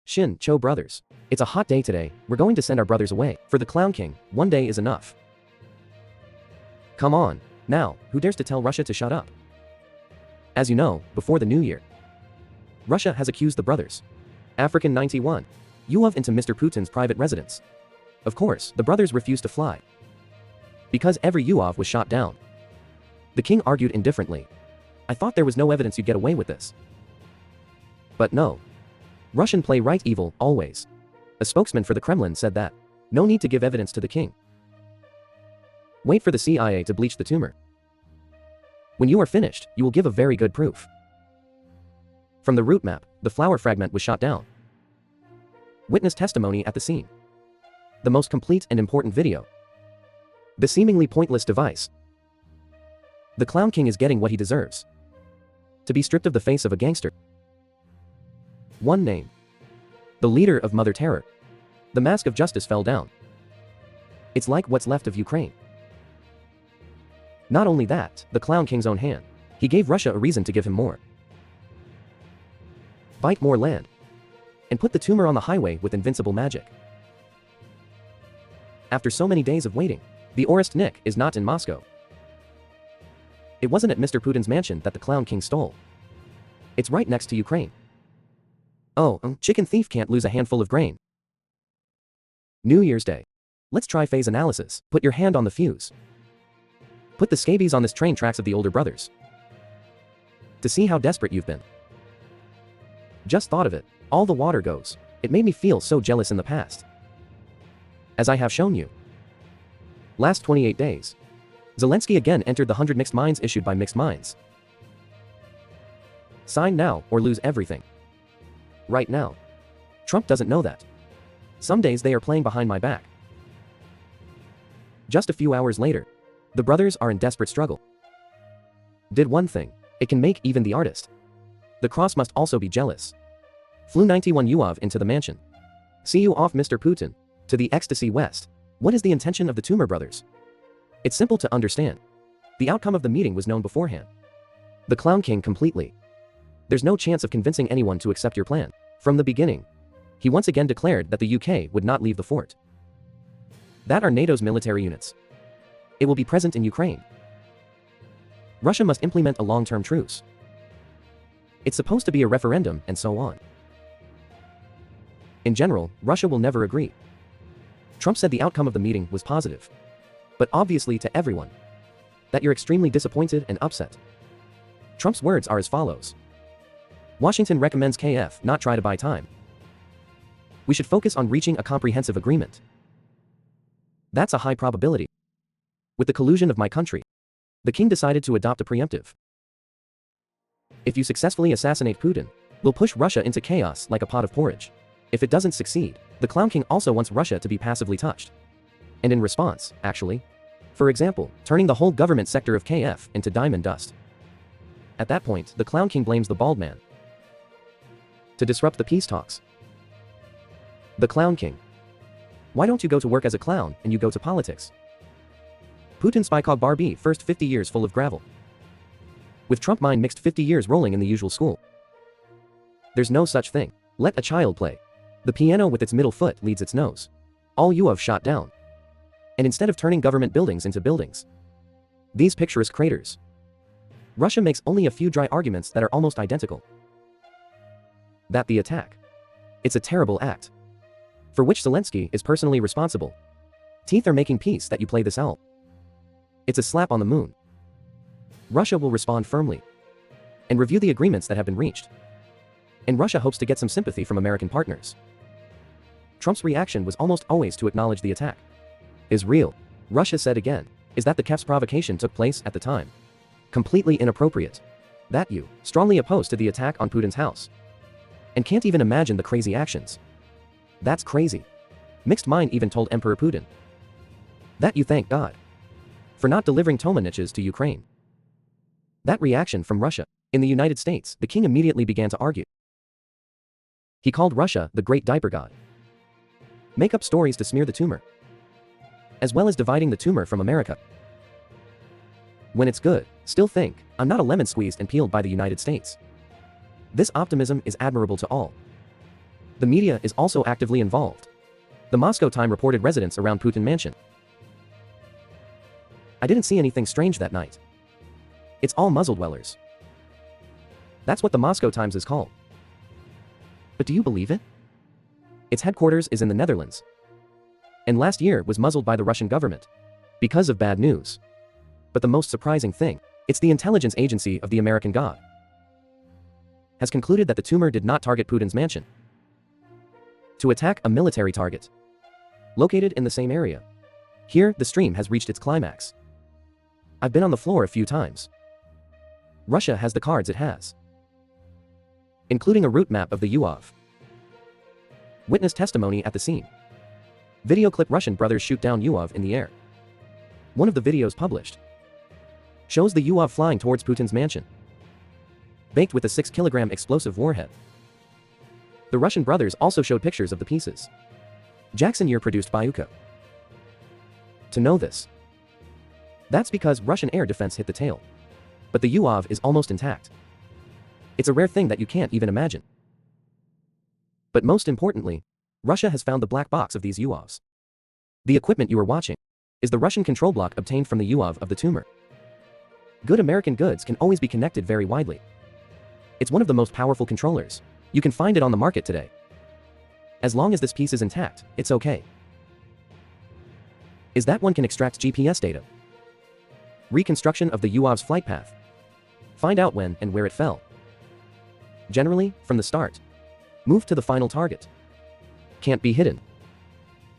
Shin, Cho brothers. It's a hot day today, we're going to send our brothers away. For the Clown King, one day is enough. Come on. Now, who dares to tell Russia to shut up? As you know, before the new year, Russia has accused the brothers, African 91, Yuov into Mr. Putin's private residence. Of course, the brothers refused to fly, because every Yuov was shot down. The king argued indifferently. I thought there was no evidence you'd get away with this. But no. Russian play right evil, always. A spokesman for the Kremlin said that. No need to give evidence to the king. Wait for the CIA to bleach the tumor. When you are finished, you will give a very good proof. From the route map, the flower fragment was shot down. Witness testimony at the scene. The most complete and important video. The seemingly pointless device. The Clown King is getting what he deserves. To be stripped of the face of a gangster. One name. The leader of Mother Terror. The mask of justice fell down. It's like what's left of Ukraine. Not only that, the Clown King's own hand. He gave Russia a reason to give him more. Bite more land. And put the tumor on the highway with invincible magic. After so many days of waiting, the Orestnik is not in Moscow. It wasn't at Mr. Putin's mansion that the Clown King stole. It's right next to Ukraine. Oh, chicken thief can't lose a handful of grain. New Year's Day. Let's try phase analysis. Put your hand on the fuse. Put the scabies on this train tracks of the older brothers. To see how desperate you've been. Just thought of it. All the water goes. It made me feel so jealous in the past. As I have shown you. Last 28 days. Zelensky again entered the 100 mixed minds issued by Mixed Minds. Sign now or lose everything. Right now. Trump doesn't know that. Some days they are playing behind my back. Just a few hours later, the brothers are in desperate struggle. Did one thing. It can make even the artist. The cross must also be jealous. Flew 91 Yuov into the mansion. See you off, Mr. Putin. To the ecstasy west. What is the intention of the Tumor brothers? It's simple to understand. The outcome of the meeting was known beforehand. The Clown King completely. There's no chance of convincing anyone to accept your plan. From the beginning, he once again declared that the UK would not leave the fort. That are NATO's military units. It will be present in Ukraine. Russia must implement a long-term truce. It's supposed to be a referendum, and so on. In general, Russia will never agree. Trump said the outcome of the meeting was positive. But obviously to everyone, that you're extremely disappointed and upset. Trump's words are as follows. Washington recommends KF not try to buy time. We should focus on reaching a comprehensive agreement. That's a high probability. With the collusion of my country, the king decided to adopt a preemptive. If you successfully assassinate Putin, we'll push Russia into chaos like a pot of porridge. If it doesn't succeed, the Clown King also wants Russia to be passively touched. And in response, actually. For example, turning the whole government sector of KF into diamond dust. At that point, the Clown King blames the bald man to disrupt the peace talks. The Clown King. Why don't you go to work as a clown and you go to politics? Putin Spykog Barbie first 50 years full of gravel. With Trump mind mixed 50 years rolling in the usual school. There's no such thing. Let a child play. The piano with its middle foot leads its nose. All you have shot down. And instead of turning government buildings into buildings, these picturesque craters. Russia makes only a few dry arguments that are almost identical. That the attack. It's a terrible act. For which Zelensky is personally responsible. Teeth are making peace that you play this out. It's a slap on the moon. Russia will respond firmly. And review the agreements that have been reached. And Russia hopes to get some sympathy from American partners. Trump's reaction was almost always to acknowledge the attack. Is real. Russia said again. Is that the Kev's provocation took place at the time? Completely inappropriate. That you, strongly opposed to the attack on Putin's house. And can't even imagine the crazy actions. That's crazy. Mixed Mind even told Emperor Putin. That you thank God. For not delivering Tomaniches to Ukraine. That reaction from Russia. In the United States, the king immediately began to argue. He called Russia the great diaper god. Make up stories to smear the tumor. As well as dividing the tumor from America. When it's good, still think, I'm not a lemon squeezed and peeled by the United States. This optimism is admirable to all. The media is also actively involved. The Moscow Times reported residents around Putin mansion. I didn't see anything strange that night. It's all muzzle dwellers. That's what the Moscow Times is called. But do you believe it? Its headquarters is in the Netherlands. And last year was muzzled by the Russian government. Because of bad news. But the most surprising thing, it's the intelligence agency of the American God. Has concluded that the tumor did not target Putin's mansion. To attack a military target. Located in the same area. Here, the stream has reached its climax. I've been on the floor a few times. Russia has the cards it has. Including a route map of the UAV. Witness testimony at the scene. Video clip Russian brothers shoot down UAV in the air. One of the videos published shows the UAV flying towards Putin's mansion. Baked with a 6-kilogram explosive warhead. The Russian brothers also showed pictures of the pieces. Jackson year produced by UK. To know this. That's because Russian air defense hit the tail. But the UAV is almost intact. It's a rare thing that you can't even imagine. But most importantly, Russia has found the black box of these UAVs. The equipment you are watching is the Russian control block obtained from the UAV of the tumor. Good American goods can always be connected very widely. It's one of the most powerful controllers. You can find it on the market today. As long as this piece is intact, it's okay. Is that one can extract GPS data. Reconstruction of the UAV's flight path. Find out when and where it fell. Generally, from the start. Move to the final target. Can't be hidden.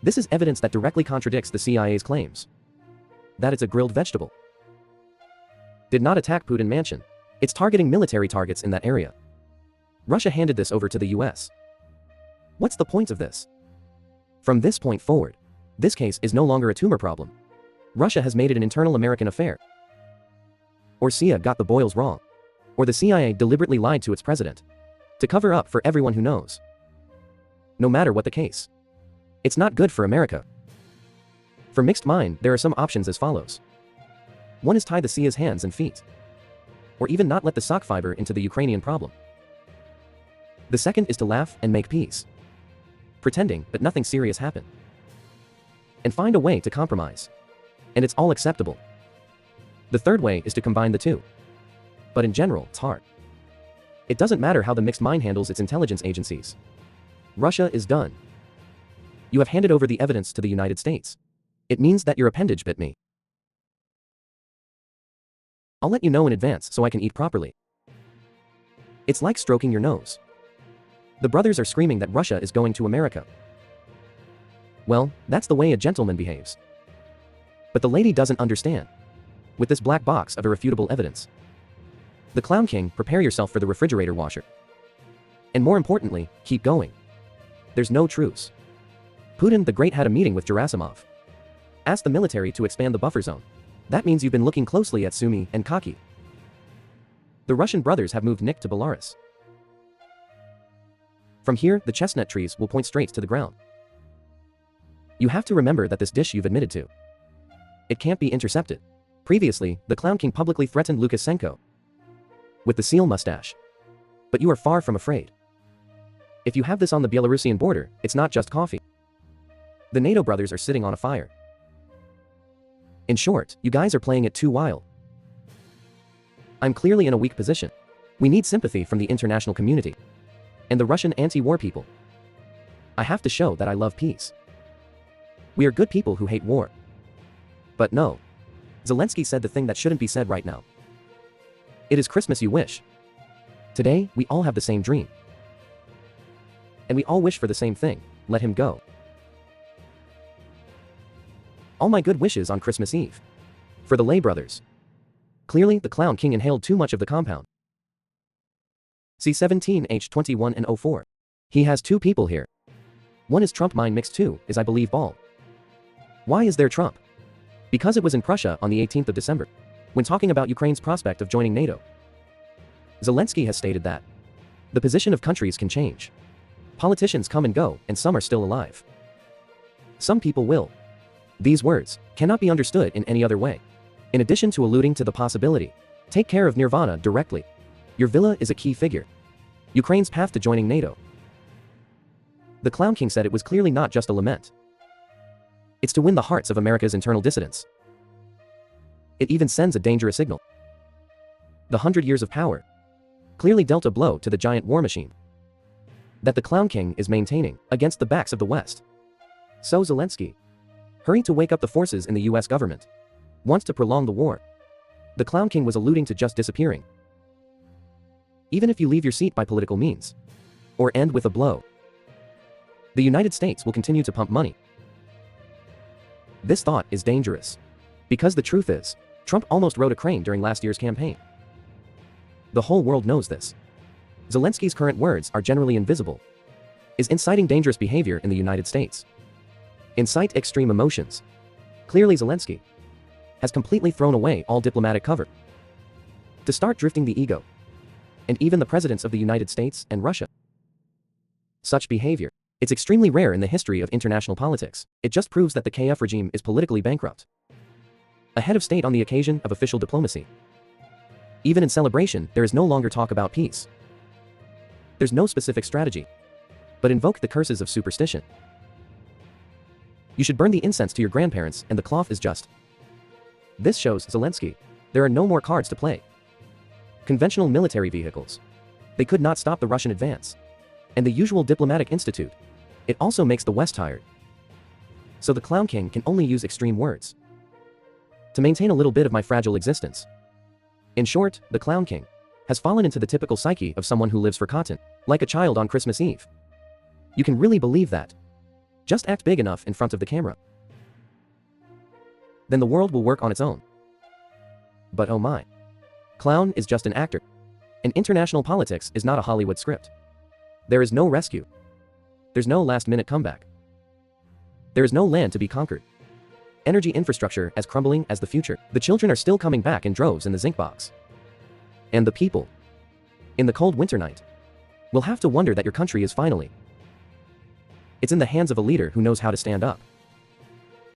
This is evidence that directly contradicts the CIA's claims. That it's a grilled vegetable. Did not attack Putin mansion. It's targeting military targets in that area. Russia handed this over to the US. What's the point of this? From this point forward, this case is no longer a tumor problem. Russia has made it an internal American affair. Or CIA got the boils wrong. Or the CIA deliberately lied to its president. To cover up for everyone who knows. No matter what the case. It's not good for America. For mixed mind, there are some options as follows. One is tie the CIA's hands and feet. Or even not let the sock fiber into the Ukrainian problem. The second is to laugh and make peace. Pretending, but nothing serious happened. And find a way to compromise. And it's all acceptable. The third way is to combine the two. But in general, it's hard. It doesn't matter how the mixed mind handles its intelligence agencies. Russia is done. You have handed over the evidence to the United States. It means that your appendage bit me. I'll let you know in advance so I can eat properly. It's like stroking your nose. The brothers are screaming that Russia is going to America. Well, that's the way a gentleman behaves. But the lady doesn't understand. With this black box of irrefutable evidence. The Clown King, prepare yourself for the refrigerator washer. And more importantly, keep going. There's no truce. Putin the Great had a meeting with Gerasimov. Asked the military to expand the buffer zone. That means you've been looking closely at Sumy and Kaki. The Russian brothers have moved Nick to Belarus. From here, the chestnut trees will point straight to the ground. You have to remember that this dish you've admitted to. It can't be intercepted. Previously, the Clown King publicly threatened Lukashenko with the seal mustache. But you are far from afraid. If you have this on the Belarusian border, it's not just coffee. The NATO brothers are sitting on a fire. In short, you guys are playing it too wild. I'm clearly in a weak position. We need sympathy from the international community. And the Russian anti-war people. I have to show that I love peace. We are good people who hate war. But no. Zelensky said the thing that shouldn't be said right now. It is Christmas you wish. Today, we all have the same dream. And we all wish for the same thing, let him go. All my good wishes on Christmas Eve. For the Lay brothers. Clearly, the Clown King inhaled too much of the compound. C17H21 and 04. He has two people here. One is Trump, mine mixed two, is I believe bald. Why is there Trump? Because it was in Prussia on the 18th of December. When talking about Ukraine's prospect of joining NATO. Zelensky has stated that the position of countries can change. Politicians come and go, and some are still alive. Some people will. These words cannot be understood in any other way. In addition to alluding to the possibility, take care of Nirvana directly. Your villa is a key figure. Ukraine's path to joining NATO. The Clown King said it was clearly not just a lament. It's to win the hearts of America's internal dissidents. It even sends a dangerous signal. The 100 years of power clearly dealt a blow to the giant war machine that the Clown King is maintaining against the backs of the West. So Zelensky, hurried to wake up the forces in the US government, wants to prolong the war. The Clown King was alluding to just disappearing. Even if you leave your seat by political means, or end with a blow, the United States will continue to pump money. This thought is dangerous, because the truth is, Trump almost rode a crane during last year's campaign. The whole world knows this. Zelensky's current words are generally invisible, is inciting dangerous behavior in the United States. Incite extreme emotions. Clearly Zelensky has completely thrown away all diplomatic cover to start drifting the ego, and even the presidents of the United States and Russia. Such behavior, it's extremely rare in the history of international politics. It just proves that the KF regime is politically bankrupt. A head of state on the occasion of official diplomacy. Even in celebration, there is no longer talk about peace. There's no specific strategy, but invoke the curses of superstition. You should burn the incense to your grandparents and the cloth is just. This shows Zelensky there are no more cards to play. Conventional military vehicles, they could not stop the Russian advance. And the usual diplomatic institute, it also makes the West tired. So the Clown King can only use extreme words to maintain a little bit of my fragile existence. In short, the Clown King has fallen into the typical psyche of someone who lives for cotton, like a child on Christmas Eve. You can really believe that. Just act big enough in front of the camera. Then the world will work on its own. But oh my. Clown is just an actor. And international politics is not a Hollywood script. There is no rescue. There's no last-minute comeback. There is no land to be conquered. Energy infrastructure as crumbling as the future. The children are still coming back in droves in the zinc box. And the people, in the cold winter night, will have to wonder that your country is finally. It's in the hands of a leader who knows how to stand up.